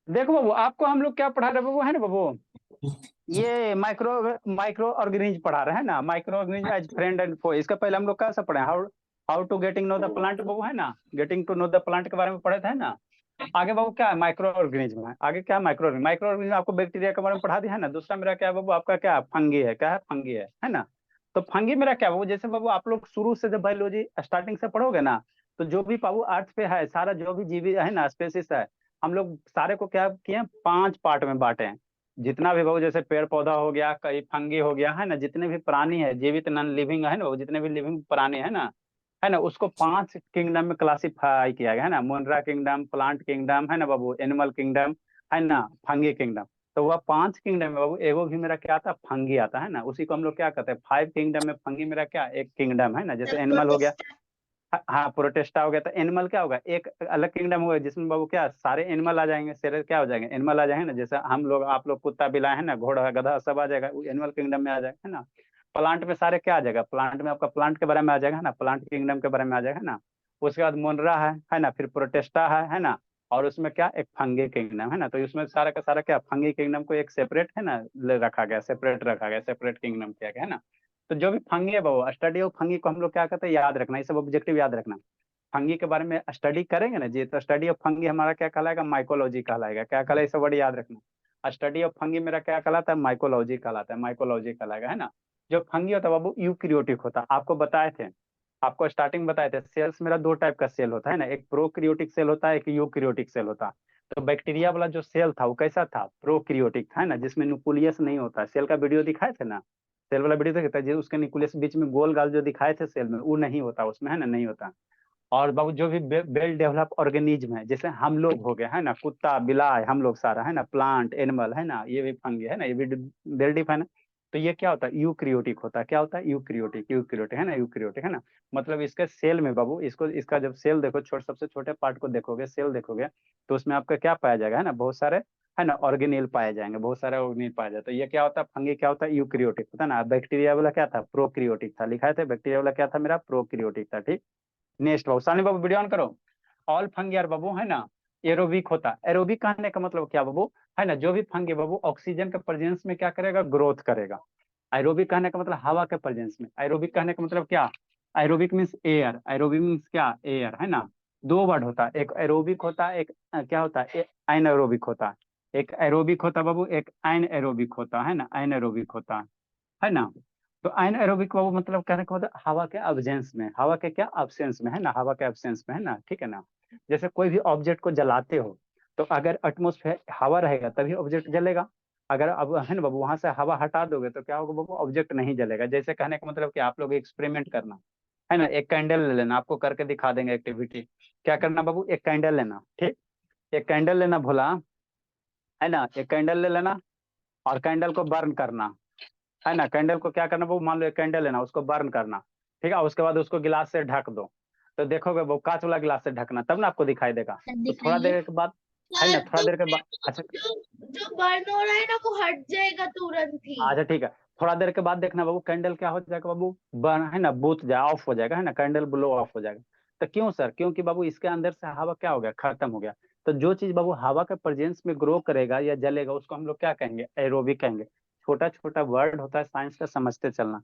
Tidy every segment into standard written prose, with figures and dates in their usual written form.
देखो बाबू, आपको हम लोग क्या पढ़ा रहे बाबू, है ना बाबू, ये माइक्रो माइक्रो ऑर्गेनिज्म पढ़ा रहे हैं ना, micro organism as friend and foe. इसका पहले हम लोग क्या सा पढ़े, how how to getting know the plant बाबू, है ना, getting to know the plant के बारे में पढ़े थे ना। आगे बाबू क्या है, माइक्रो ऑर्गेनिज्म है, आगे क्या है, माइक्रो माइक्रो ऑर्गेनिज्म आपको बैक्टीरिया के बारे में पढ़ा दिया है ना। दूसरा मेरा क्या है बाबू, आपका क्या है, फंगी है, क्या है, फंगी है ना। तो फंगी मेरा क्या है बाबू, जैसे बाबू आप लोग शुरू से जब बायोलॉजी स्टार्टिंग से पढ़ोगे ना, तो जो भी बाबू अर्थ पे है सारा जो भी जीवी है ना, स्पेसिस है, हम लोग सारे को क्या किए हैं, 5 पार्ट में बांटे हैं। जितना भी बाबू, जैसे पेड़ पौधा हो गया, कई फंगी हो गया, है ना, जितने भी प्राणी है जीवित नॉन लिविंग है ना, वो जितने भी लिविंग प्राणी है ना, उसको 5 किंगडम में क्लासिफाई किया गया है ना, मोनरा किंगडम, प्लांट किंगडम, है ना बाबू, एनिमल किंगडम, है ना, फंगी किंगडम। तो वह 5 किंगडम में बाबू एगो भी मेरा क्या आता है, फंगी आता है ना, उसी को हम लोग क्या कहते हैं, 5 किंगडम में फंगी मेरा क्या एक किंगडम है ना। जैसे एनिमल हो गया, हाँ प्रोटेस्टा हो गया, तो एनिमल क्या होगा, एक अलग किंगडम होगा जिसमें बाबू क्या सारे एनिमल आ जाएंगे, सारे क्या हो जाएंगे, एनिमल आ जाएंगे ना। जैसे हम लोग आप लोग कुत्ता बिलाए है ना, घोड़ा गधा सब आ जाएगा, वो एनिमल किंगडम में आ जाएगा, है ना। प्लांट में सारे क्या आ जाएगा, प्लांट में आपका प्लांट के बारे में आ जाएगा, है ना, प्लांट किंगडम के बारे में आ जाएगा, है ना। उसके बाद मोनरा है ना, फिर प्रोटेस्टा है ना। और उसमें क्या एक फंगी किंगडम है ना। तो इसमें सारा का सारा क्या, फंगी किंगडम को एक सेपरेट है ना रखा गया, सेपरेट रखा गया, सेपरेट किंगडम किया गया, है ना। तो जो भी फंगी है वो स्टडी ऑफ फंगी को हम लोग क्या कहते हैं, याद रखना, ये सब ऑब्जेक्टिव याद रखना। फंगी के बारे में स्टडी करेंगे ना जी, तो स्टडी ऑफ फंगी हमारा क्या कहलाएगा, माइकोलॉजी कहलाएगा। क्या कहलाएगा, इसे वर्ड याद रखना, स्टडी ऑफ फंगी मेरा क्या कहलाता है, माइकोलॉजी कहलाता है, माइकोलॉजी कहलाएगा, है ना। जो फंगी होता है बाबू यूक्रियोटिक होता है, आपको बताए थे, आपको स्टार्टिंग बताए थे, सेल्स मेरा 2 टाइप का सेल होता है ना, एक प्रोक्रियोटिक सेल होता है, एक यूक्रियोटिक सेल होता है। तो बैक्टीरिया वाला जो सेल था वो कैसा था, प्रोक्रियोटिक था, है ना, जिसमें न्यूक्लियस नहीं होता है। सेल का वीडियो दिखाए थे ना, सेल वाला वीडियो देखा था, जो उसके न्यूक्लियस बीच में गोल गाल जो दिखाए थे सेल में, वो नहीं होता उसमें, है ना, नहीं होता। और बाबू जो भी वेल डेवलप ऑर्गेनिज्म है, जैसे हम लोग हो गए, है ना, कुत्ता बिलाय हम लोग सारा, है ना, प्लांट एनिमल, है ना, ये भी फंगी है ना, ये भी वेल डिफाइन है। तो ये क्या होता है, यूक्रियोटिक होता है, क्या होता है, यूक्रियोटिक, यूक्रियोटिक है ना, यूक्रियोटिक है ना। मतलब इसके सेल में बाबू, इसको इसका जब सेल देखो, सबसे छोटे पार्ट को देखोगे, सेल देखोगे, तो उसमें आपका क्या पाया जाएगा, है ना, बहुत सारे, है ना, ऑर्गेनेल पाए जाएंगे, बहुत सारे ऑर्गेनेल पाए जाते हैं। तो ये क्या होता है, फंगी क्या होता है, यूक्रियोटिक होता है ना। बैक्टीरिया वाला क्या था, प्रोक्रियोटिक था, लिखा है, बैक्टीरिया वाला क्या था मेरा, प्रोक्रियोटिक था, ठीक। नेक्स्ट बाबू, सानी बाबू वीडियो ऑन करो। ऑल फंगी यार बाबू, है ना, एरोबिक होता है। एरोबिक कहने का मतलब क्या बाबू, है ना, जो भी फंगी बाबू ऑक्सीजन के प्रेजेंस में क्या करेगा, ग्रोथ करेगा। एरोबिक कहने का मतलब हवा के प्रेजेंस में, एरोबिक कहने का मतलब क्या, aerobic means air, aerobic means क्या, एयर, है ना। 2 वर्ड होता है, एक एरोबिक होता है, एक क्या होता है, एनएरोबिक होता है। एक एरोबिक होता है बाबू, एक एनएरोबिक होता है ना, एनएरोबिक होता है ना। तो एनएरोबिक बाबू मतलब कहने का मतलब हवा के अब्सेंस में, हवा के क्या अब्सेंस में, है ना, हवा के अब्सेंस में, है ना, ठीक है ना। जैसे कोई भी ऑब्जेक्ट को जलाते हो, तो अगर एटमोस्फेयर हवा रहेगा तभी ऑब्जेक्ट जलेगा। अगर अब है ना बाबू वहां से हवा हटा दोगे तो क्या होगा बाबू, ऑब्जेक्ट नहीं जलेगा। जैसे कहने का मतलब कि आप लोग एक्सपेरिमेंट करना, है ना, एक कैंडल ले लेना, आपको करके दिखा देंगे एक्टिविटी। क्या करना बाबू, एक कैंडल लेना, ठीक, एक कैंडल लेना भोला, है ना, एक कैंडल ले लेना, और कैंडल को बर्न करना, है ना। कैंडल को क्या करना वो, मान लो एक कैंडल लेना, उसको बर्न करना, ठीक है। उसके बाद उसको गिलास से ढक दो, तो देखोगे वो कांच वाला गिलास से ढकना, तब ना आपको दिखाई देगा। तो थोड़ा दिखाइए। देर के बाद, है ना, सर थोड़ा तो देर के बाद, अच्छा, जो जो बर्न हो रहा है ना वो हट जाएगा तुरंत ही। अच्छा ठीक है, थोड़ा देर के बाद देखना बाबू, कैंडल क्या हो जाएगा बाबू, बर्न, है ना, बुझ जाए, ऑफ हो जाएगा, है ना, कैंडल ब्लो ऑफ हो जाएगा। तो क्यों सर, क्योंकि बाबू इसके अंदर से हवा क्या हो गया, खत्म हो गया। तो जो चीज बाबू हवा के प्रेजेंस में ग्रो करेगा या जलेगा, उसको हम लोग क्या कहेंगे, एरोबिक कहेंगे। छोटा छोटा वर्ड होता है साइंस का, समझते चलना।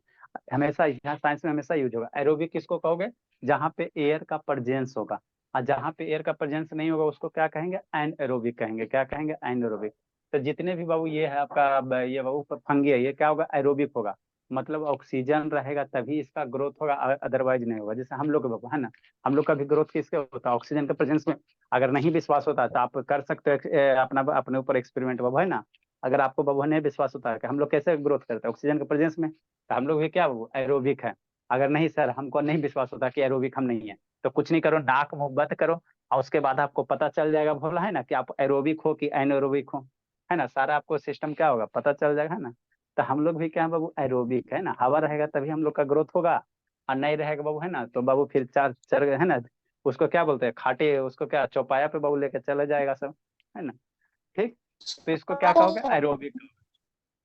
हमेशा यहाँ साइंस में हमेशा यूज होगा। एरोबिक किसको कहोगे, जहाँ पे एयर का प्रेजेंस होगा, और जहाँ पे एयर का प्रेजेंस नहीं होगा उसको क्या कहेंगे, एनएरोबिक कहेंगे। क्या कहेंगे, एनएरोबिक। तो जितने भी बाबू ये है आपका ये बाबू फंगी है, ये क्या होगा, एरोबिक होगा। मतलब ऑक्सीजन रहेगा तभी इसका ग्रोथ होगा, अदरवाइज नहीं होगा। जैसे हम लोग बाबू, है ना, हम लोग का भी ग्रोथ किसके होता है, ऑक्सीजन के प्रेजेंस में। अगर नहीं विश्वास होता तो आप कर सकते हो अपना अपने ऊपर एक्सपेरिमेंट बाबू, है ना। अगर आपको बाबू नहीं विश्वास होता है कि हम लोग कैसे ग्रोथ करते हैं ऑक्सीजन के प्रेजेंस में, तो हम लोग भी क्या बाबू, एरोबिक है। अगर नहीं सर हमको नहीं विश्वास होता कि एरोबिक हम नहीं है, तो कुछ नहीं करो, नाक मुंह बंद करो, और उसके बाद आपको पता चल जाएगा बोला, है ना, कि आप एरोबिक हो कि एनएरोबिक हो, है ना। सारा आपको सिस्टम क्या होगा पता चल जाएगा, है ना। तो हम लोग भी क्या है बाबू, एरोबिक, है ना। हवा रहेगा तभी हम लोग का ग्रोथ होगा, और नहीं रहेगा बाबू, है ना, तो बाबू फिर चार चर, है ना, उसको क्या बोलते हैं, खाटे, उसको क्या चौपाया पे बाबू लेके चला जाएगा सब, है ना, ठीक। तो इसको क्या कहोगे, एरोबिक।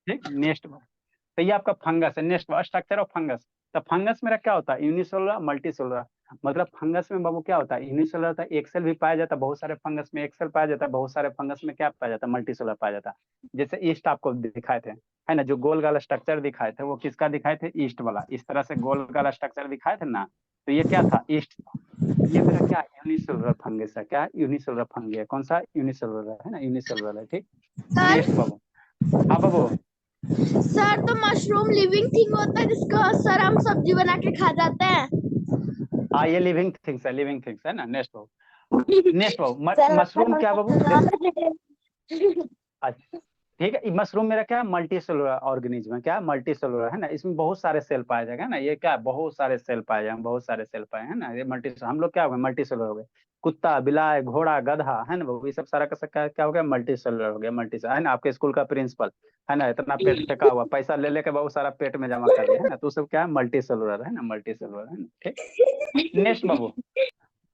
ठीक, नेक्स्ट। तो ये आपका फंगस है। Next structure of fungus. तो फंगस मेरा क्या होता है, यूनिसेलुलर, मल्टी सेलुलर। मतलब फंगस में बाबू क्या होता है, यूनिसेलुलर होता है, एक सेल भी पाया जाता है, बहुत सारे फंगस में एक सेल पाया जाता है, बहुत सारे फंगस में क्या पाया जाता है, मल्टीसेलुलर पाया जाता है। जैसे ईस्ट आपको दिखाए थे, है ना, जो गोल वाला स्ट्रक्चर दिखाए थे वो किसका दिखाए थे, ईस्ट वाला, इस तरह से गोल वाला स्ट्रक्चर दिखाए थे ना, तो ये क्या था, ईस्ट था। ये मेरा क्या यूनिसेलुलर फंगस है, क्या यूनिसेलुलर फंगी है, कौन सा यूनिसेलुलर है ना, यूनिसेलुलर है, ठीक। नेक्स्ट सर बाबू। हाँ बाबू। सर तो मशरूम लिविंग थिंग होता है जिसको सर हम सब्जी बना के खा जाते हैं। हाँ ये लिविंग थिंग्स है ना। नेक्स्ट बाबू, नेक्स्ट बाबू, मशरूम क्या बाबू, अच्छा ठीक है, मशरूम मेरा क्या मल्टी सेलुलर ऑर्गेनिज्म है, क्या मल्टी सेलुलर है ना, इसमें बहुत सारे सेल पाए जाएंगे ना, ये क्या बहुत सारे सेल पाए जाएंगे, बहुत सारे सेल पाए हैं ना, ये मल्टी, हम लोग क्या हो गए मल्टी सेलुलर हो गए। कुत्ता, बिलाई, घोड़ा, गधा, है ना बाबू, ये सब सारा का सब क्या हो गया, मल्टी सेलुलर हो गया, मल्टी, है ना, आपके स्कूल का प्रिंसिपल, है ना, इतना पेट फेंका हुआ, पैसा ले लेके बहुत सारा पेट में जमा कर दिया, है ना, तो सब क्या है मल्टी सेलुलर है ना, मल्टी सेलुलर है ना, ठीक। नेक्स्ट बाबू,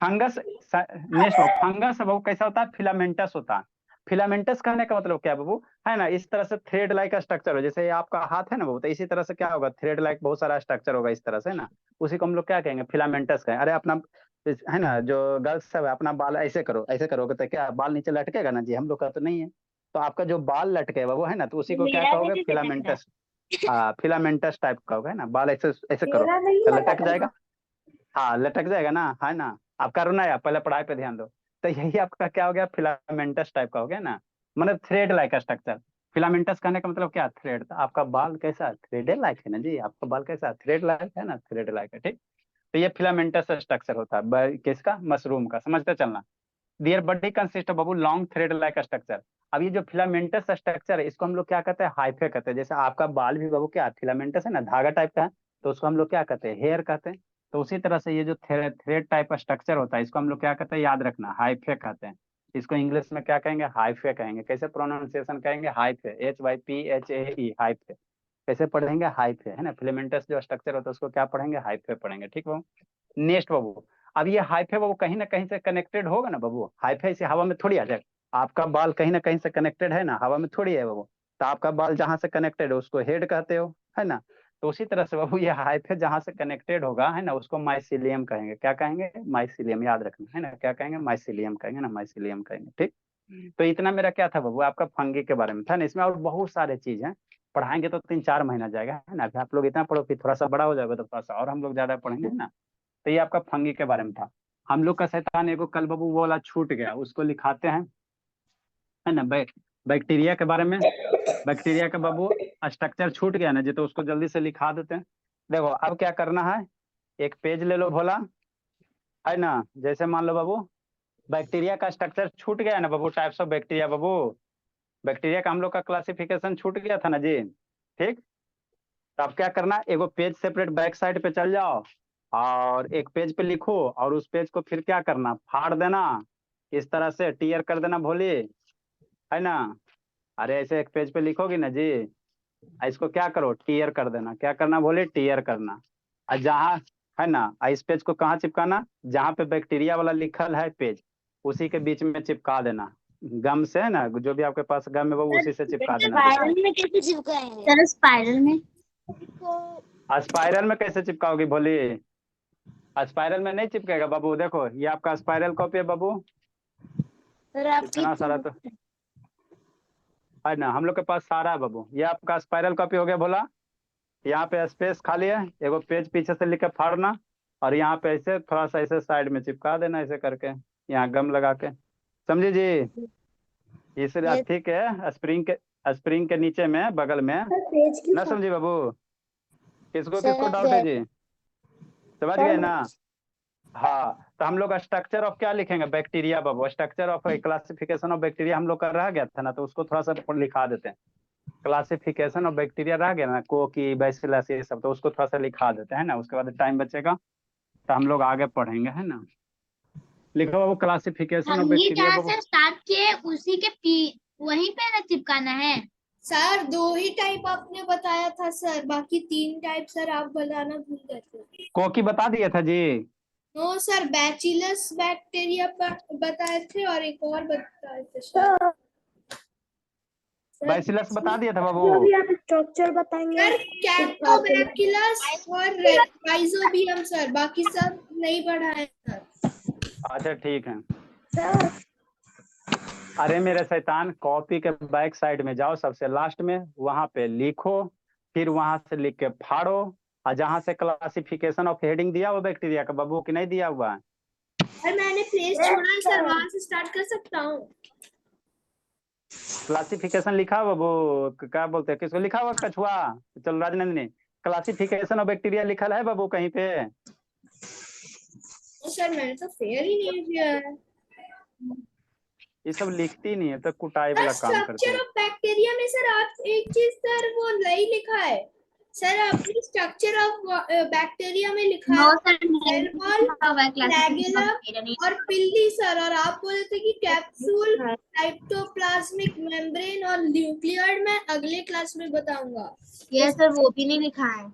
फंगस। नेक्स्ट बाबू, फंगस बाबू कैसा होता है, फिलामेंटस होता है। फिलामेंटस कहने का मतलब क्या है बाबू, है ना, इस तरह से थ्रेड लाइक का स्ट्रक्चर हो, जैसे ये आपका हाथ है ना बाबू, तो इसी तरह से क्या होगा, थ्रेड लाइक बहुत सारा स्ट्रक्चर होगा इस तरह से ना, उसी को हम लोग क्या कहेंगे, फिलामेंटस कहेंगे। अरे अपना है ना, जो गर्ल्स सब है, अपना बाल ऐसे करो, ऐसे करोगे तो क्या बाल नीचे लटकेगा ना जी, हम लोग का तो नहीं है। तो आपका जो बाल लटके बाबू, है ना, तो उसी को क्या मेरा भी कहोगे, नहीं लटक रहा। फिलामेंटस। हाँ फिलामेंटस टाइप का होगा, है ना, बाल ऐसे ऐसे करो मेरा नहीं तो लटक लटक जाएगा। रहा। हाँ लटक जाएगा ना, है ना। आप करो ना यार, पहले पढ़ाई पे ध्यान दो। तो यही आपका क्या हो गया, फिलामेंटस टाइप का हो गया ना, मतलब थ्रेड लाइक स्ट्रक्चर। फिलामेंटस कहने का मतलब क्या, थ्रेड। तो आपका बाल कैसा, थ्रेड लाइक है ना जी, आपका बाल कैसा थ्रेड लाइक है ना, थ्रेड लाइक है, ठीक। तो ये फिलामेंटस स्ट्रक्चर होता है किसका, मशरूम का, समझते चलना। दियर बॉडी कंसिस्ट ऑफ बाबू लॉन्ग थ्रेड लाइक स्ट्रक्चर। अब ये जो फिलामेंटस स्ट्रक्चर है, इसको हम लोग क्या कहते हैं, हाइफे कहते हैं। जैसे आपका बाल भी बाबू क्या फिलामेंटस है ना, धागा टाइप का है, तो उसको हम लोग क्या कहते हैं, हेयर कहते हैं। तो उसी तरह से ये जो थ्रेड टाइप का स्ट्रक्चर होता है, इसको हम लोग क्या कहते हैं, याद रखना, हाइफे कहते हैं। इसको इंग्लिश में क्या कहेंगे, हाइफे कहेंगे। कैसे प्रोनाउंसिएशन कहेंगे, हाइफे, HYPHAE, हाइफे। कैसे पढ़ेंगे, हाइफे, है ना। फिलामेंटस जो स्ट्रक्चर होता है उसको क्या पढ़ेंगे, हाइफे पढ़ेंगे, ठीक बाबू। नेक्स्ट बाबू, अब ये हाइफे बाबू कहीं ना कहीं से कनेक्टेड होगा ना बाबू, हाइफे से हवा में थोड़ी आ जाएगा। आपका बाल कहीं ना कहीं से कनेक्टेड है ना, हवा में थोड़ी है बाबू। तो आपका बाल जहां से कनेक्टेड है उसको हेड कहते हो, है ना। तो उसी तरह से बाबू ये हाइफे जहां से कनेक्टेड होगा, है ना, उसको माइसिलियम कहेंगे। क्या कहेंगे, माइसिलियम, याद रखना, है ना, क्या कहेंगे, माइसिलियम कहेंगे ना, माइसिलियम कहेंगे, ठीक। तो इतना मेरा क्या था बाबू, आपका फंगी के बारे में था ना। इसमें और बहुत सारे चीज हैं, पढ़ाएंगे तो 3-4 महीना जाएगा, है ना। अभी आप लोग इतना पढ़ो, फिर थोड़ा सा बड़ा हो जाएगा तो थोड़ा सा और हम लोग ज्यादा पढ़ेंगे, है ना। तो ये आपका फंगी के बारे में था। हम लोग का शैतान एगो कल बाबू वो वाला छूट गया, उसको लिखाते हैं, है ना। बैक्टीरिया के बारे में, बैक्टीरिया का बाबू स्ट्रक्चर छूट गया ना जी, तो उसको जल्दी से लिखा देते हैं। देखो अब क्या करना है, एक पेज ले लो भोला, है ना। जैसे मान लो बाबू, बैक्टीरिया का स्ट्रक्चर छूट गया ना बाबू, टाइप्स ऑफ बैक्टीरिया बाबू, बैक्टीरिया का हम लोग का क्लासिफिकेशन छूट गया था ना जी, ठीक। तो अब क्या करना, एगो पेज सेपरेट बैक साइड पे चल जाओ, और एक पेज पे लिखो, और उस पेज को फिर क्या करना, फाड़ देना, इस तरह से टीयर कर देना भोली, है ना। अरे ऐसे एक पेज पे लिखोगी ना जी, इसको क्या करो, टीयर कर देना। क्या करना भोली, टीयर करना। और जहाँ, है ना, इस पेज को कहाँ चिपकाना, जहाँ पे बैक्टीरिया वाला लिखल है पेज, उसी के बीच में चिपका देना, गम से, है ना, जो भी आपके पास गम है वो उसी से चिपका देना बीच में। स्पाइरल में कैसे चिपकाएंगे सर, स्पाइरल में? स्पाइरल में कैसे चिपकाओगी भोली, स्पाइरल में नहीं चिपकेगा बाबू। देखो ये आपका स्पाइरल कॉपी है बाबू, सर आपकी इतना सारा तो है ना, हम लोग के पास सारा है बाबू। ये आपका स्पाइरल कॉपी हो गया भोला। यहाँ पे स्पेस खाली है, एगो पेज पीछे से लिख के फाड़ना, और यहाँ पे ऐसे थोड़ा सा ऐसे साइड में चिपका देना, ऐसे करके, यहाँ गम लगा के, समझे जी। इस ये ठीक है, स्प्रिंग के नीचे में बगल में, पेज की ना समझी बाबू, किसको किसको समझ डाउट है गए जी, समझ गए सर। ना। हाँ तो हम लोग स्ट्रक्चर ऑफ क्या लिखेंगे, bacteria Babu, structure of classification of bacteria हम लोग का रह गया था ना, तो उसको थोड़ा सा लिखा देते हैं। क्लासिफिकेशन ऑफ बैक्टीरिया रह गया ना, कोकी, बैसिलस, ये सब, तो उसको थोड़ा सा लिखा देते हैं ना, उसके बाद टाइम बचेगा तो हम लोग आगे पढ़ेंगे, है ना। लिखो बाबू, क्लासिफिकेशन ऑफ फंगी बैक्टीरिया जहाँ बाबू। से स्टार्ट किए उसी के वहीं पे ना चिपकाना है। सर 2 ही टाइप आपने बताया था सर, बाकी 3 टाइप सर आप बताना भूल गए थे। कोकी बता दिया था जी। नो सर, बैचिलस बैक्टीरिया बताए थे और एक और बताए थे सर। बैसिलस बता दिया था बाबू। जो भी आप स्ट्रक्चर बताएंगे सर कैप्टोबैक्टरस और राइजोबियम सर, बाकी सब नहीं पढ़ा है सर। अच्छा ठीक है। सर अरे मेरे शैतान, कॉपी के बैक साइड में जाओ, सबसे लास्ट में वहां पे लिखो, फिर वहां से लिख के फाड़ो, और जहां से क्लासिफिकेशन ऑफ हेडिंग दिया हुआ बैक्टीरिया का बाबू, कि नहीं दिया हुआ है? सर मैंने प्लेस छोड़ा है सर, वहां से स्टार्ट कर सकता हूँ। क्लासिफिकेशन लिखा हुआ बाबू, क्या बोलते हैं, किसको लिखा हुआ कछुआ? चलो राजनंदिनी, क्लासिफिकेशन ऑफ बैक्टीरिया लिखल है बाबू कहीं पे? सर मैंने तो फेयर ही नहीं किया है। ये सब लिखती नहीं है तो कुटाई वाला काम करते स्ट्रक्चर हैं। ऑफ बैक्टीरिया में सर आप एक चीज सर वो नहीं लिखा है सर, आपने स्ट्रक्चर ऑफ बैक्टीरिया में लिखा नो है सर सेल वॉल, फ्लैगेलम और पिल्ली सर, और आप बोले थे कि कैप्सूल, साइटोप्लाज्मिक मेम्ब्रेन और न्यूक्लियड मैं अगले क्लास में बताऊंगा। ये सर वो भी नहीं लिखा है।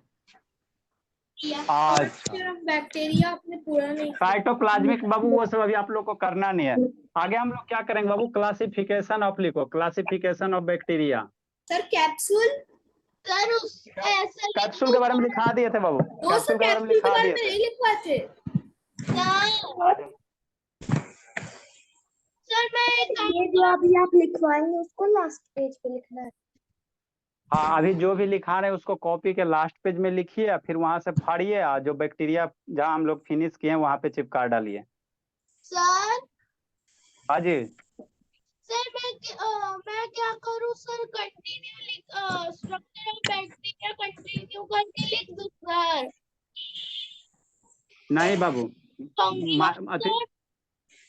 स्ट्रक्चर ऑफ बैक्टीरिया आपने पूरा नहीं किया। साइटोप्लाज्मिक बाबू वो सब अभी आप लोग को करना नहीं है। आगे हम लोग क्या करेंगे बाबू? क्लासिफिकेशन ऑफ लिखो, classification of bacteria. Sir capsule, sir उस ऐसा कैप्सूल के बारे में लिखा दिए थे बाबू, दो सौ कैप्सूल के बारे में कैप्सूल के लिखा बारे दिए में थे। नहीं लिखवा थे। सर मैं ये जो अभी आप लिखवाएंगे उसको लास्ट पेज पे लिखना है। हाँ, अभी जो भी लिखा रहे हैं उसको कॉपी के लास्ट पेज में लिखिए, फिर वहां से फाड़िए, और जो बैक्टीरिया जहाँ हम लोग फिनिश किए हैं वहां पे चिपका डालिए। सर हाँ जी। सर मैं क्या करूं सर? कंटिन्यू लिख, स्ट्रक्चर ऑफ बैक्टीरिया कंटिन्यू करके लिख दूं सर? नहीं बाबू,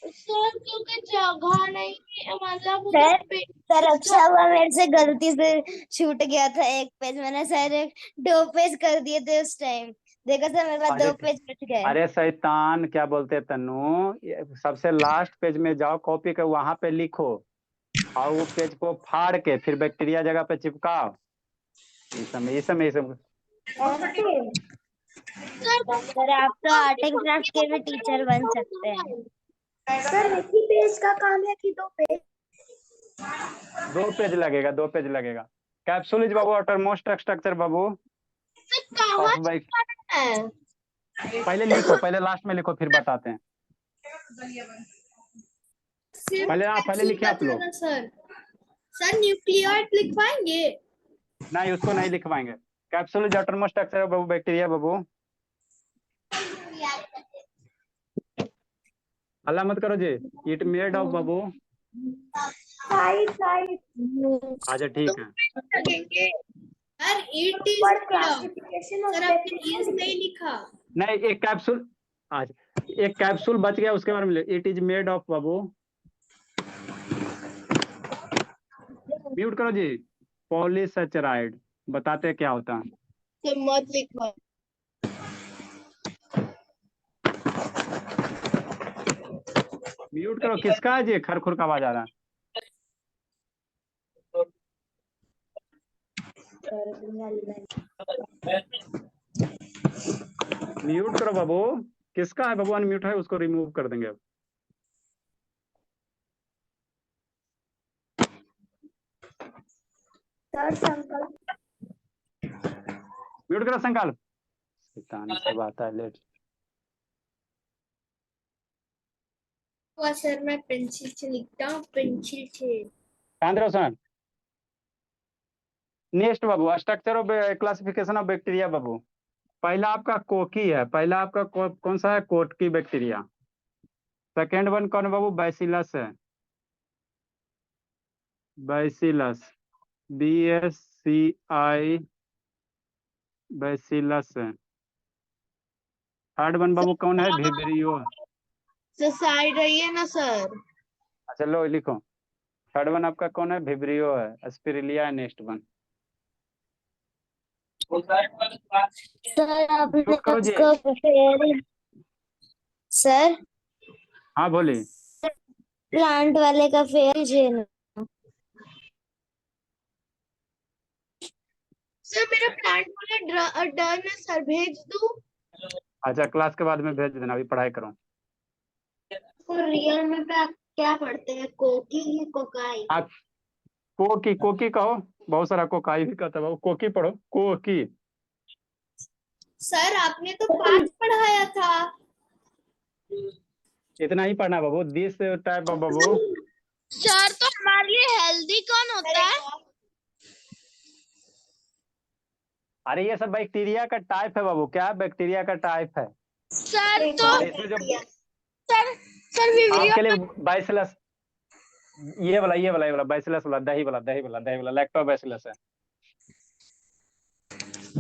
सर क्योंकि जगह नहीं है, मतलब सर सर अच्छा हुआ मेरे से गलती से छूट गया था एक पेज, मैंने सर 2 पेज कर दिए थे उस टाइम। देखो सर मेरे पास 2 पेज बच गए। अरे शैतान, क्या बोलते हैं तन्नू, सबसे लास्ट पेज में जाओ, कॉपी के वहां पे लिखो, और वो पेज को फाड़ के फिर बैक्टीरिया जगह पे चिपकाओ। इस समय सर आप तो आर्ट एंड क्राफ्ट के भी टीचर बन सकते हैं। सर एक ही पेज का काम है कि 2 पेज? 2 पेज लगेगा, 2 पेज लगेगा। कैप्सूल इज बाबू आउटरमोस्ट स्ट्रक्चर बाबू कहाँ of बैक। है? पहले लिखो, पहले लास्ट में लिखो, फिर बताते हैं। पहले लिखिए आप लोग। सर न्यूक्लियड लिखवाएंगे? नहीं, उसको नहीं लिखवाएंगे। कैप्सूल इज आउटरमोस्ट स्ट्रक्चर बाबू बैक्टीरिया बाबू। हल्ला मत करो जी। इट मेड ऑफ बाबू। अच्छा ठीक है। Sir it is classification of sir आपने इज नहीं लिखा। नहीं, एक कैप्सूल, अच्छा एक कैप्सूल बच गया, उसके बारे में it is made of Babu. Mute करो जी। पॉलीसैचराइड बताते क्या होता है? तो मत लिखवा। म्यूट करो। किसका है जी? खरखुर का आवाज आ रहा है। म्यूट करो बाबू। किसका है बाबू? अनम्यूट है, उसको रिमूव कर देंगे अब। सर संकल्प म्यूट करो संकल्प। शैतान सब आता है लेट। सर मैं पेंसिल से लिखता हूँ, पेंसिल से। रोशन, नेक्स्ट बाबू, structure of classification of bacteria बाबू। पहला आपका कोकी है, पहला आपका कौन सा है? कोटकी बैक्टीरिया। सेकेंड वन कौन है बाबू? बैसिलस है, बैसिलस, BSCI, बैसिलस है। थर्ड वन बाबू कौन है? विब्रियो। सर साइड रहिए ना सर। अच्छा लो लिखो। थर्ड वन आपका कौन है? विब्रियो है। एस्पिरिलिया है नेक्स्ट वन। सर आपने म्यूट करो जी। उसको सर हाँ बोली। प्लांट वाले का फेयर जेन। सर मेरा प्लांट वाला डन है सर, भेज दूं? अच्छा क्लास के बाद में भेज देना, अभी पढ़ाई करो। रियल में क्या पढ़ते हैं? कोकी या कोकाई? आप कोकी, कोकी कहो, बहुत सारा कोकाई भी कहता है बाबू। कोकी पढ़ो, कोकी। सर आपने तो 5 पढ़ाया था। इतना ही पढ़ना बाबू। दिस टाइप ऑफ बाबू, सर तो हमारे लिए हेल्दी कौन होता है? अरे ये सब बैक्टीरिया का टाइप है बाबू। क्या बैक्टीरिया का टाइप है? सर तो और इसमें जो सर विवरियो आपके लिए बैसिलस, ये वाला बैसिलस वाला, दही वाला लैक्टोबैसिलस है।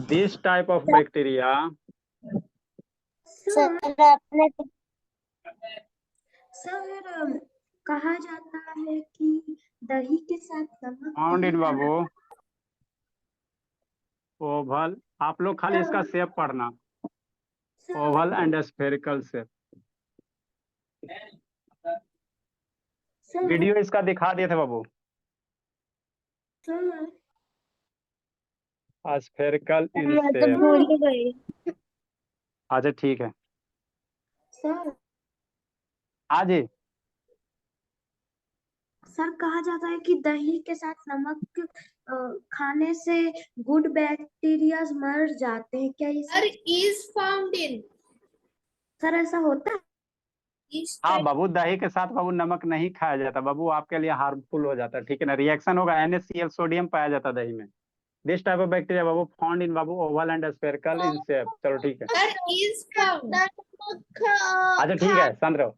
This type of bacteria, sir आपने सर कहा जाता है कि दही के साथ नमक फाउंड इन नहीं बाबू ओवल। आप लोग खाली इसका शेप पढ़ना, Oval and spherical shape. Video इसका दिखा दिए थे बाबू, स्फेरिकल इन मैं तो शेप। भूल ही गई। अच्छा ठीक है, सर हाँ जी। सर कहा जाता है कि दही के साथ नमक खाने से गुड बैक्टीरिया मर जाते हैं, क्या ये sir is found in? Sir ऐसा होता है? हाँ बाबू, दही के साथ बाबू नमक नहीं खाया जाता बाबू, आपके लिए हार्मफुल हो जाता है, ठीक है ना। रिएक्शन होगा, NaCl सोडियम पाया जाता है दही में। This type of bacteria Babu found in Babu Oval and spherical in shape. चलो ठीक है, सर इज फाउंड। अच्छा ठीक है, शांत रहो।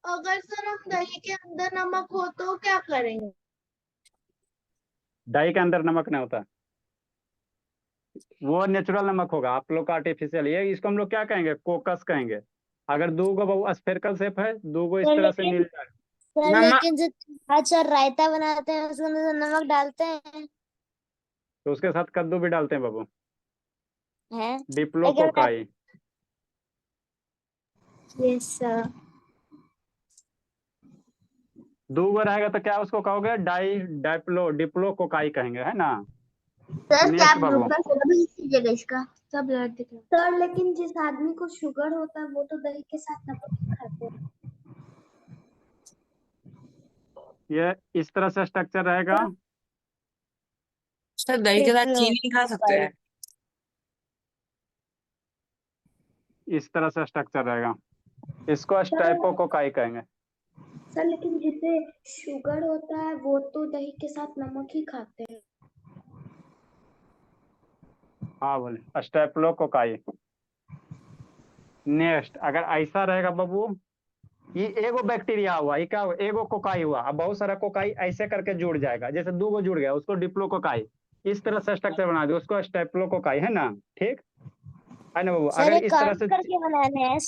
अगर सर हम दही के अंदर नमक हो तो क्या करेंगे? दही के अंदर नमक नहीं होता, वो नेचुरल नमक होगा, आप लोग का आर्टिफिशियल। ये इसको हम लोग क्या कहेंगे? कोकस कहेंगे। अगर दो गो बाबू स्फेरिकल शेप है, दो गो इस तरह से मिल जाए। सर नमक, लेकिन जो अच्छा रायता बनाते हैं उसमें तो नमक डालते हैं। तो उसके साथ कद्दू भी डालते हैं बाबू, हैं डिप्लोकोकाई। Yes sir. दो गो रहेगा तो क्या उसको कहोगे? डिप्लोकोकाई कहेंगे, है ना। सर क्या नेक्स्ट बाबू, भी कीजिएगा इसका सब ब्लड दिख रहा सर लेकिन जिस आदमी को शुगर होता है वो तो दही के साथ नमक ही खाते हैं। ये इस तरह से स्ट्रक्चर रहेगा। सर दही के साथ चीनी खा सकते हैं। इस तरह से स्ट्रक्चर रहेगा, इसको स्ट्रेप्टोकोकाई कहेंगे। सर लेकिन जिसे शुगर होता है वो तो दही के साथ नमक ही खाते हैं। हाँ बोले, स्टेप्लोकोकाई। नेक्स्ट, अगर ऐसा रहेगा बाबू, ये एगो बैक्टीरिया हुआ, ये क्या हुआ? एगो कोकाई हुआ। अब बहुत सारा कोकाई ऐसे करके जुड़ जाएगा, जैसे दो गो जुड़ गया, उसको डिप्लोकोकाई। इस तरह से स्ट्रक्चर बना दो, उसको स्टेप्लोकोकाई, है ना। ठीक है ना बाबू। सर अगर एक इस तरह काउंट से, करके बनाने हैं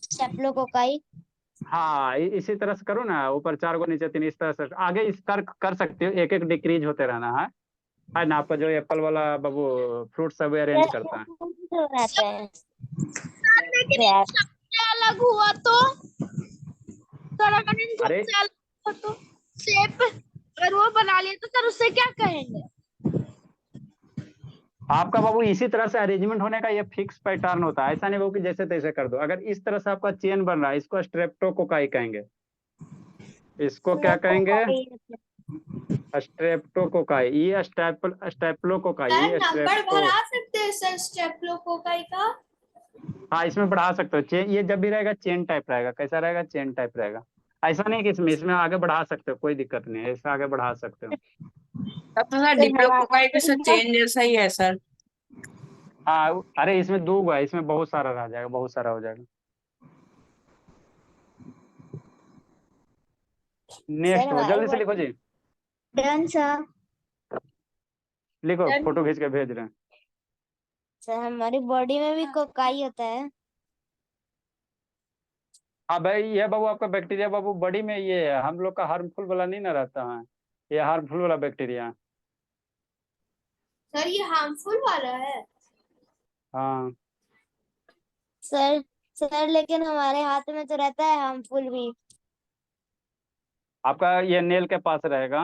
स्टेप्लोकोकाई। हाँ इसी तरह से करो ना, ऊपर 4 गो नीचे 3, इस तरह से आगे इस कर सकते हो। एक एक डिक्रीज होते रहना है ना। आपका जो एप्पल वाला बाबू फ्रूट सब अरेंज करता है। बनाते हैं सर लेकिन इन यार। सबसे अलग हुआ तो? सर अगर इन अरे सबसे अलग हुआ तो शेप अगर वो बना लिया तो सर उससे क्या कहेंगे? आपका बाबू इसी तरह से अरेंजमेंट होने का ये फिक्स पैटर्न होता है, ऐसा नहीं बाबू कि जैसे तैसे कर दो। अगर इस तरह से आपका चेन बन रहा है, इसको स्ट्रेप्टोकोकाई कहेंगे। इसको क्या कहेंगे? स्ट्रेप्टोकोकाई। ये स्टेप्लोकोकाई, सर ये नंबर स्ट्रेप्टो। बढ़ा सकते हैं सर स्टेप्लोकोकाई का? हाँ इसमें बढ़ा सकते हो। चेन, ये जब भी रहेगा चेन टाइप रहेगा। कैसा रहेगा? चेन टाइप रहेगा। ऐसा नहीं कि इसमें आगे बढ़ा सकते हो, कोई दिक्कत नहीं है, ऐसा आगे बढ़ा सकते हो। तब तो सर डिप्लोकोकाई भी सर चेन जैसा ही है सर। हाँ अरे इसमें दो गो है, इसमें बहुत सारा रह जाएगा, बहुत सारा हो जाएगा। नेक्स्ट हो, जल्दी से लिखो जी, डन सर। लिखो, फोटो खींच के भेज रहे हैं। सर हमारी बॉडी में भी कोकाई होता है। हाँ भाई, ये बाबू आपका बैक्टीरिया बाबू बॉडी में, ये हम लोग का हार्मफुल वाला नहीं ना रहता है, ये हार्मफुल वाला बैक्टीरिया है। सर ये हार्मफुल वाला है? हाँ सर लेकिन हमारे हाथ में तो रहता है हार्मफुल भी। आपका ये नेल के पास रहेगा।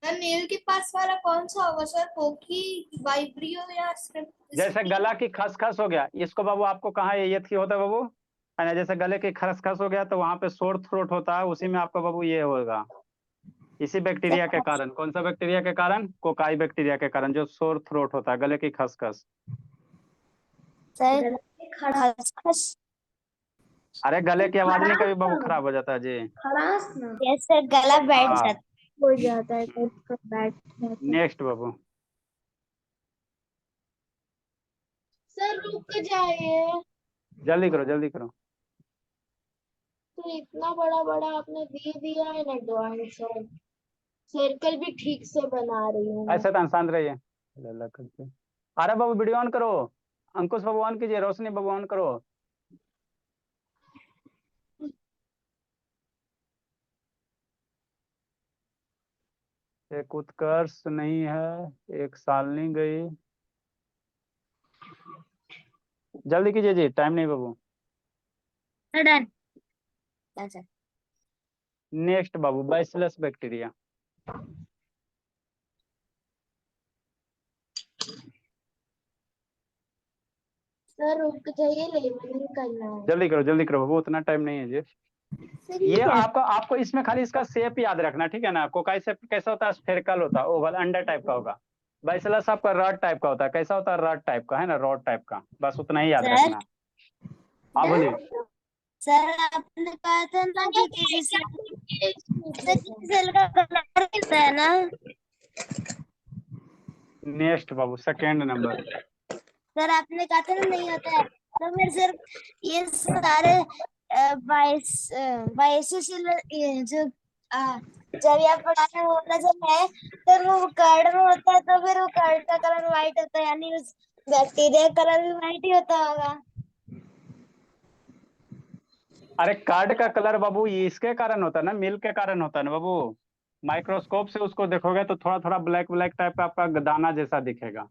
सर नेल के पास वाला कौन सा होगा सर? पोकी, वाइब्रियो या जैसे गला की खसखस हो गया, इसको बाबू आपको कहाँ ये थी होता है बाबू, है ना। जैसे गले की खसखस हो गया तो वहां पे सोर थ्रोट होता है, उसी में आपका बाबू ये होगा। इसी बैक्टीरिया के कारण, कौन सा बैक्टीरिया के कारण? कोकाई बैक्टीरिया के कारण, जो सोर थ्रोट होता है, गले की खसखस। सर खसखस अरे गले की आवाज नहीं कभी बाबू खराब हो जाता है जी। खराश ना जैसे गला बैठ हाँ। जाता हो जाता है कब बैठ जाता है। नेक्स्ट बाबू। सर रुक जाइए। जल्दी करो जल्दी करो। तो इतना बड़ा बड़ा आपने दे दिया है ना ड्राइंग सर। सर्कल भी ठीक से बना रही हूँ मैं। ऐसे तो शांत रहिए। लल्ला करके। अरे बाबू वीडियो ऑन करो। अंकुश बाबू ऑन कीजिए, रोशनी बाबू ऑन करो। एक उत्कर्ष नहीं है, एक शालिनी गई। जल्दी कीजिए जी, टाइम नहीं बाबू। डन। अच्छा नेक्स्ट बाबू, बैसिलस बैक्टीरिया। सर रुक जाइए, लेबलिंग करना है। जल्दी करो बाबू, उतना टाइम नहीं है जी। ये आपको आपको इसमें खाली इसका शेप याद रखना, ठीक है ना। कोकाई शेप कैसा होता है, स्फेरिकल होता है, ओवल अंडर टाइप का होगा। बैसिलस आपका रॉड टाइप का होता है, कैसा होता है, रॉड टाइप का है ना, रॉड टाइप का, बस उतना ही याद सर। रखना। हाँ बोलिए। सर आपने कहा था ना कि किसी सेल का कलर होता है ना। नेक्स्ट बाबू, सेकेंड नंबर। सर आपने कहा था ना नहीं होता है, तो फिर सिर्फ ये सारे ये जो जब यह पढ़ाने वाला जब है, तो वो कार्ड में होता है, तो फिर वो कार्ड का कलर व्हाइट होता है, यानी उस बैक्टीरिया का कलर भी व्हाइट ही होता होगा। अरे कार्ड का कलर बाबू ये इसके कारण होता है ना, मिल्क के कारण होता है ना बाबू। माइक्रोस्कोप से उसको देखोगे तो थोड़ा थोड़ा ब्लैक ब्लैक टाइप का आपका दाना जैसा दिखेगा,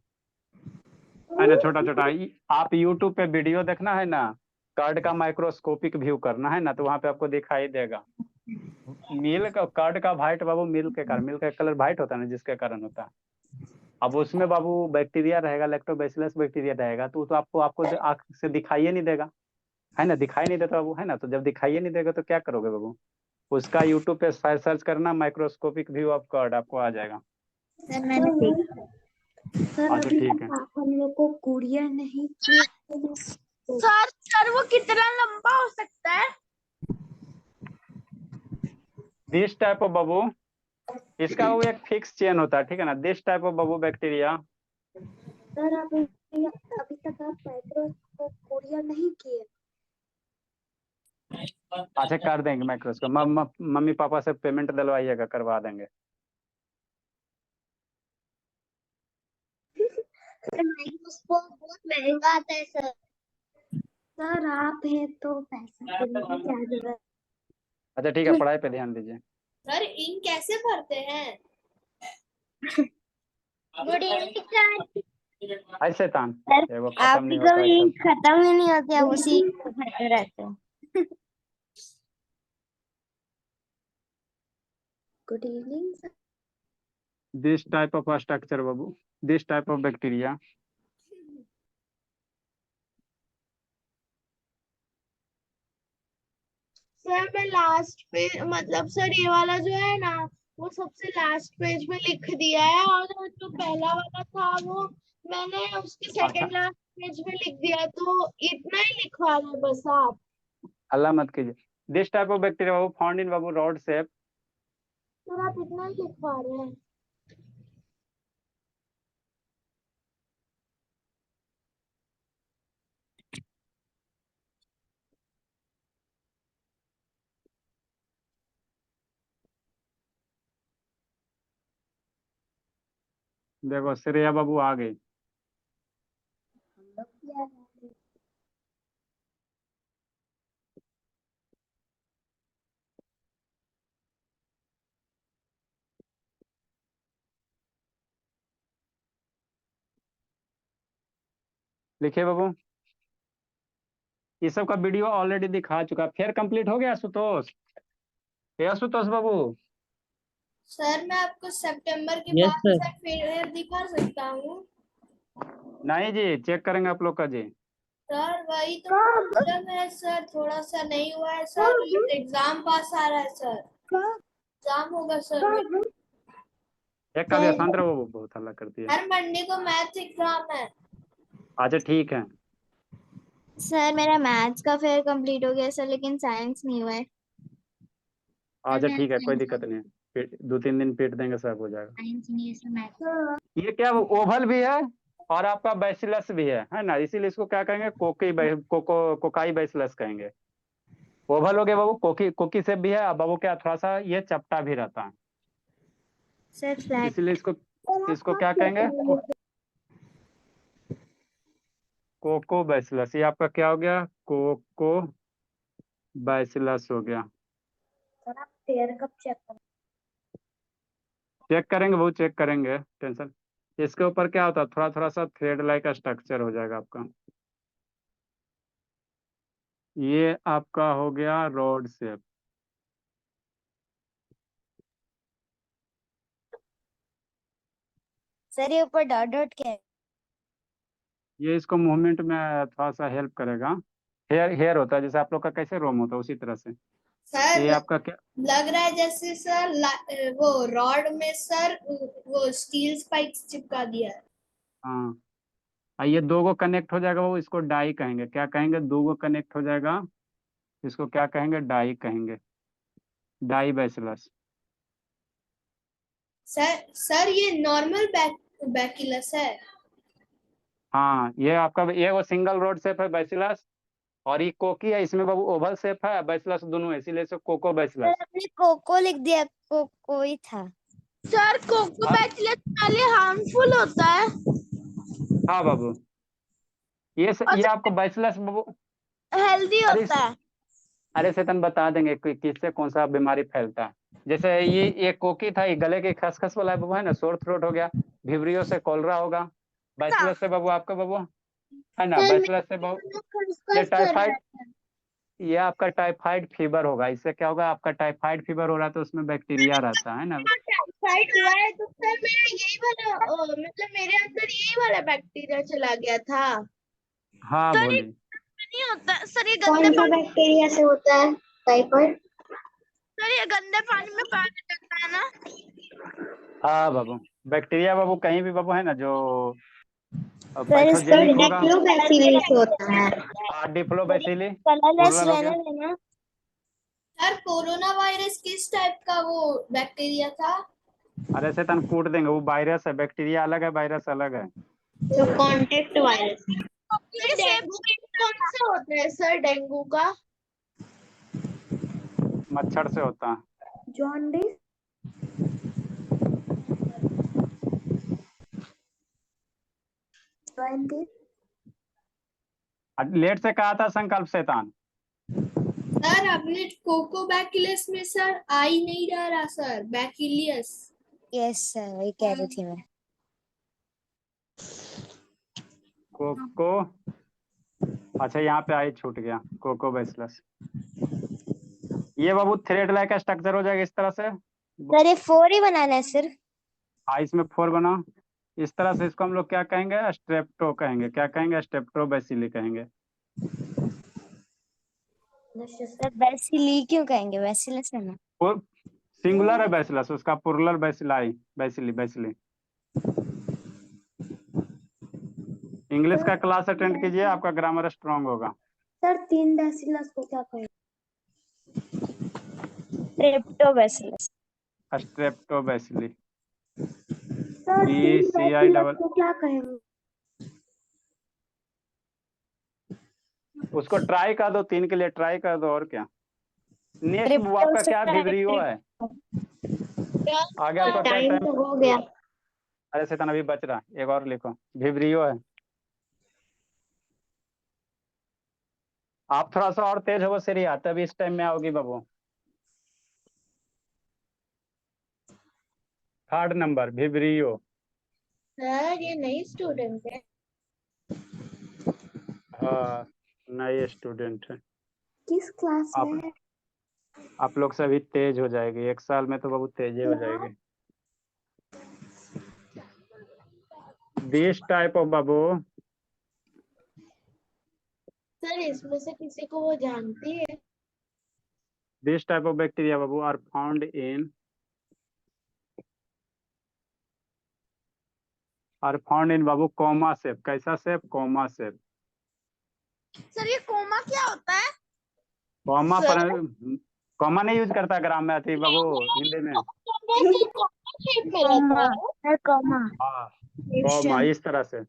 है ना, छोटा छोटा। आप यूट्यूब पे वीडियो देखना है ना, कार्ड का माइक्रोस्कोपिक व्यू करना है ना, तो वहां पे आपको दिखाई देगा। मिल्क कार्ड का वाइट बाबू, मिल्क के कारण, मिल्क का कलर वाइट होता है ना, जिसके कारण होता है। अब उसमें बाबू बैक्टीरिया रहेगा, लैक्टोबैसिलस बैक्टीरिया रहेगा, तो आपको आपको आंख से दिखाई नहीं देगा, है ना, दिखाई नहीं देता बाबू, है ना। तो जब दिखाई नहीं देगा तो क्या करोगे बाबू, उसका यूट्यूब पे सर्च करना, माइक्रोस्कोपिक व्यू ऑफ कार्ड, आपको आ जाएगा। सर मैंने सीखा। सर अच्छा अभी ठीक तक है। आप हम लोग को कुरियर नहीं किए। सर वो कितना लंबा हो सकता है? दिस टाइप ऑफ बाबू, इसका वो एक फिक्स चेन होता है, ठीक है ना, this type of Babu bacteria. Sir अभी तक आप माइक्रोस्कोप कुरियर नहीं किए। अच्छा कर देंगे माइक्रोस्कोप, मम्मी पापा से पेमेंट दिलवाइएगा, करवा देंगे। माइक्रोस्कोप बहुत महंगा आता है सर। सर आप हैं तो पैसा के लिए क्या जरूरत। अच्छा ठीक है, पढ़ाई पे ध्यान दीजिए। सर इन कैसे भरते हैं? Good evening sir. ऐसे तान एगो आप खत्म नहीं भी होता है कभी सब। खत्म ही नहीं होते, आप उसी को भरते रहते हो। Good evening sir. This type of structure Babu, this type of bacteria. Sir मैं लास्ट पे मतलब सर ये वाला जो है ना, वो सबसे लास्ट पेज में लिख दिया है, और जो पहला वाला था वो मैंने उसके सेकंड लास्ट पेज में लिख दिया, तो इतना ही लिखवा रहे बस आप। अल्लाह मत कीजिए। This type of bacteria Babu found in Babu rod shape. Sir आप इतना ही लिखवा रहे हैं। देखो श्रेया बाबू आ गई। लिखिए बाबू, ये सब का वीडियो ऑलरेडी दिखा चुका, फिर कंप्लीट हो गया आशुतोष। ये आशुतोष बाबू। सर मैं आपको सितंबर के यस बाद सर। फिर दिखा सकता हूँ। नहीं जी, चेक करेंगे आप लोग का जी। सर वही तो प्रॉब्लम है सर, थोड़ा सा नहीं हुआ है सर, एग्जाम पास आ रहा है सर, एग्जाम होगा सर। एक का भी शांत रहो बाबू, बहुत हल्ला करती है। हर मंडे को मैथ एग्जाम है। अच्छा ठीक है। सर मेरा मैथ्स का फेयर कंप्लीट हो गया सर, लेकिन साइंस नहीं हुआ है। अच्छा ठीक है, कोई दिक्कत नहीं है, 2-3 दिन पीट देंगे, सब हो जाएगा। साइंस नहीं है सर, मैथ्स। ये क्या ओवल भी है और आपका बैसिलस भी है ना, इसीलिए इसको क्या कहेंगे, कोकाई बैसिलस कहेंगे। ओवल हो गया बाबू, कोकी कोकी से भी है, अब बाबू क्या थोड़ा सा ये चपटा भी रहता है, सर फ्लैट। इसीलिए इसको इसको क्या कहेंगे, कोको बैसिलस। ये आपका क्या हो गया, कोको बैसिलस हो गया। सर आप पेयर कब चेक करें? चेक करेंगे, वो चेक करेंगे, टेंशन। इसके ऊपर क्या होता है, थोड़ा थोड़ा सा थ्रेड लाइक स्ट्रक्चर हो जाएगा आपका। ये आपका हो गया रोड शेप। सर ये ऊपर डॉट डॉट क्या है? ये इसको मूवमेंट में थोड़ा सा हेल्प करेगा। हेयर हेयर होता है, जैसे आप लोग का कैसे रोम होता है उसी तरह से। सर ये आपका क्या, लग रहा है जैसे सर वो रॉड में सर वो स्टील स्पाइक्स चिपका दिया है। हाँ, ये दो गो कनेक्ट हो जाएगा, वो इसको डाई कहेंगे, क्या कहेंगे, दो गो कनेक्ट हो जाएगा, इसको क्या कहेंगे, डाई कहेंगे, डाई बैसिलस। सर ये नॉर्मल बैकिलस है। हाँ, ये आपका ये वो सिंगल रोड शेप है बैसिलस, और ये कोकी है, इसमें बाबू ओवल शेप है, बैसिलस दोनों है, इसीलिए इसे कोको सर बैसिलस। आपने कोको लिख दिया, कोको ही था। सर कोकोबैक्टीरियस पहले हार्मफुल होता है। हाँ बाबू, ये और आपको बैसिलस बाबू। हेल्दी अरे होता है। अरे सेतन बता देंगे कि किससे कौन सा बीमारी फैलता है। जैसे ये कोकी था, ये गले के खसखस वाला बाबू है ना, सोर थ्रोट हो गया, भिवरियो से कॉलरा होगा, बैसिलस से बाबू आपका बाबू है ना, सर बैसिलस से बाबू ये खसखस कर रहा टाइफाइड, है। ये आपका टाइफाइड फीवर होगा। इससे क्या होगा, आपका टाइफाइड फीवर हो रहा है तो उसमें बैक्टीरिया रहता है ना। टाइफाइड हुआ है तो सर मेरा यही वाला मतलब मेरे अंदर यही वाला बैक्टीरिया चला गया था। हाँ सर ये बोलिए। नहीं होता सर, ये कौन गंदे सा पानी। बैक्टीरिया से होता है टाइफाइड? सर ये गंदे पानी में पाया जाता है ना। हाँ बाबू, बैक्टीरिया बाबू कहीं भी बाबू है ना, जो सर इसका पैथोजेनिक होगा, डिक्लोबैसिलस होता है। डिफ्लोबैसिली, कलरलेस प्लूरल हो रहने गया। देना। सर कोरोना वायरस किस टाइप का वो बैक्टीरिया था? अरे सेतन कूट देंगे, वो वायरस है, बैक्टीरिया अलग है, वायरस अलग है। तो कांटेक्ट वायरस। डेंगू कौन सा होता है सर, डेंगू का? मच्छर से होता है। जॉन्डिस। जॉन्डिस। लेट से कहा था संकल्प शैतान। सर अपने कोकोबैक्टीरियस में सर आ ही नहीं रहा सर, बैक्टीरियस। यस सर, वही कह रही थी मैं। कोको, अच्छा यहाँ पे आई छूट गया, कोको बैसिलस। ये बाबू थ्रेड लाइक का स्ट्रक्चर हो जाएगा इस तरह से। सर ये 4 ही बनाना है सिर्फ? हाँ, इसमें 4 बना, इस तरह से इसको हम लोग क्या कहेंगे, स्ट्रेप्टो कहेंगे, क्या कहेंगे, स्ट्रेप्टो बैसिली कहेंगे। सर बैसिली क्यों कहेंगे, बैसिलस है ना। सिंगुलर है बैसिलस, उसका plural bacilli, bacilli bacilli. English का क्लास अटेंड कीजिए, आपका ग्रामर स्ट्रांग होगा। सर 3 बैसिलस को क्या कहें? Triptobacillus. Strepto bacilli, sir 3 BCI bacillus double, को क्या कहेंगे? उसको ट्राई कर दो, 3 के लिए ट्राई कर दो, और क्या। नेक्स्ट वो ट्रिप्टो आपका से क्या विब्रियो है, आगे आपका क्या टाइम टाइम। तो हो गया। अरे शैतान अभी बच रहा, एक और लिखो, विब्रियो है। आप थोड़ा सा और तेज हो सीरिया, तभी इस टाइम में आओगी बाबू। 3rd number vibrio. सर ये नई स्टूडेंट है। हाँ, नए स्टूडेंट है। किस क्लास में आप है? आप लोग सभी तेज हो जाएगी, 1 साल में तो बहुत तेज हो जाएगी। दिस टाइप ऑफ बाबू, सर इसमें से किसी को वो जानती है? दिस टाइप ऑफ बैक्टीरिया बाबू आर फाउंड इन बाबू कॉमा शेप, कैसा शेप, कॉमा शेप। सर ये कोमा क्या होता है? कॉमा सर पर कॉमा नहीं यूज करता ग्राम में बाबू हिंदी में। शेप में रहता है। सर कॉमा हाँ कॉमा इस तरह से,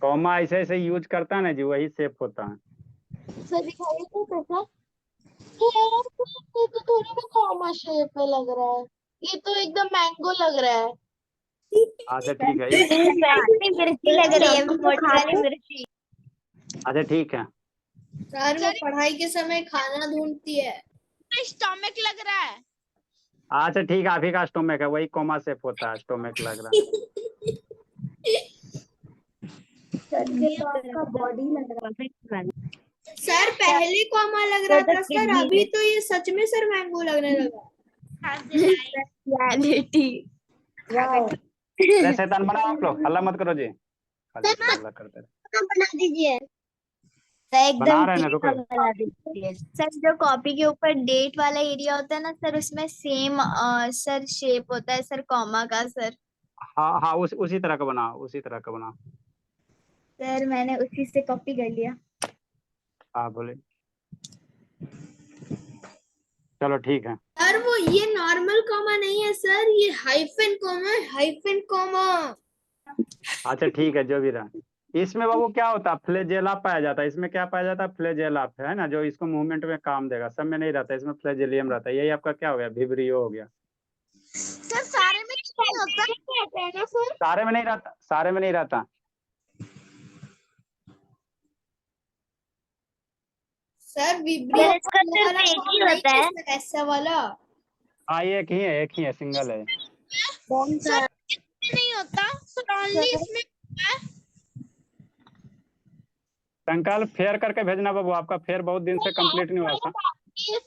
कॉमा ऐसे ऐसे यूज करता है ना जी, वही शेप होता है। सर दिखाइए तो कैसा यार, ये तो थोड़ी ना कॉमा शेप में लग रहा है, ये तो एकदम मैंगो लग रहा है। अच्छा ठीक है मिर्ची लग रही है, मोटी वाली मिर्ची। अच्छा ठीक है। सर वो पढ़ाई के समय खाना ढूंढती है। स्टमक लग रहा है। अच्छा ठीक है, आप ही का स्टोमेक है, वही कॉमा शेप होता है, स्टोमेक लग रहा है। सर ये तो आपका बॉडी लग रहा है। सर पहले कॉमा लग रहा था सर, अभी तो ये सच में सर मैंगो लगने लगा। वाओ। अरे शैतान बनाओ आप लोग, हल्ला मत करो जी, खाली हल्ला करते रहे। बना दीजिए सर, बना एकदम रहे हैं ना, ठीक रुको। बना दीजिए सर। जो कॉपी के ऊपर डेट वाला एरिया होता है ना सर, उसमें सेम सर शेप होता है सर कॉमा का सर। हाँ हाँ, उसी तरह का बनाओ, उसी तरह का बनाओ। सर मैंने उसी से कॉपी कर लिया। हाँ बोले, चलो ठीक है। सर वो ये नॉर्मल कॉमा नहीं है सर, ये हाइफन कॉमा है, हाइफन कॉमा। अच्छा ठीक है, जो भी रहा। इसमें बाबू क्या होता है, फ्लैजेला पाया जाता है, इसमें क्या पाया जाता है, फ्लैजेला है ना, जो इसको मूवमेंट में काम देगा, सब में नहीं रहता, इसमें फ्लैजेलियम रहता है। यही आपका क्या हो गया, विब्रियो हो गया। सर सारे में नहीं होता है ना सर? सारे में नहीं रहता, सारे में नहीं रहता। सर विब्रियो इसका सिर्फ वाला एक ही कॉमा होता नहीं है। सर, ऐसा वाला। हाँ एक ही है, एक ही है, सिंगल है। सर इसमें नहीं होता सर, ओनली इसमें होता है। संकल्प फेयर करके भेजना बाबू, आपका फेयर बहुत दिन से कंप्लीट नहीं हुआ था। ये